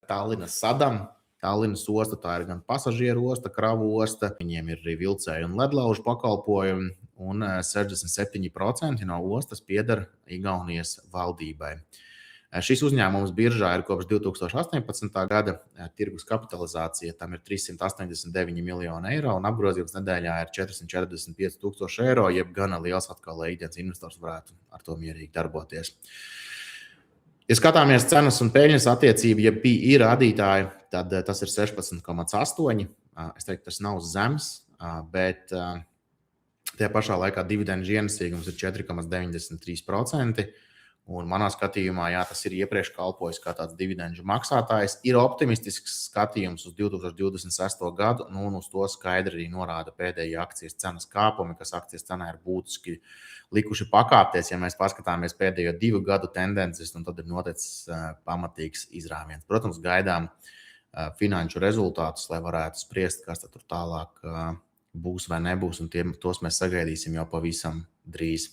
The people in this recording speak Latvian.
Tallinas Sadam. Tallinas osta, tā ir gan pasažieru osta, kravu osta, viņiem ir arī vilcēju un ledlaužu pakalpojumi, un 67% no ostas pieder Igaunijas valdībai. Šis uzņēmums biržā ir kopš 2018. gada, tirgus kapitalizācija tam ir 389 miljoni eiro, un apgrozījums nedēļā ir 445 tūkstoši eiro, jeb gana liels atkal, lai ikdienas investors varētu ar to mierīgi darboties. Ja skatāmies cenas un peļņas attiecību, ja PI rādītāji, tad tas ir 16,8. Es teiktu, tas nav zems, bet tajā pašā laikā dividendžu ienesīgums ir 4,93%. Un manā skatījumā, jā, tas ir iepriekš kalpojis kā tāds dividendžu maksātājs. Ir optimistisks skatījums uz 2026. gadu, un uz to skaidri arī norāda pēdējie akcijas cenas kāpumi, kas akcijas cenā ir būtiski likuši pakāpties. Ja mēs paskatāmies pēdējo 2 gadu tendences, tad ir noticis pamatīgs izrāviens. Protams, gaidām finanšu rezultātus, lai varētu spriest, kas tur tālāk būs vai nebūs, un tos mēs sagaidīsim jau pavisam drīz.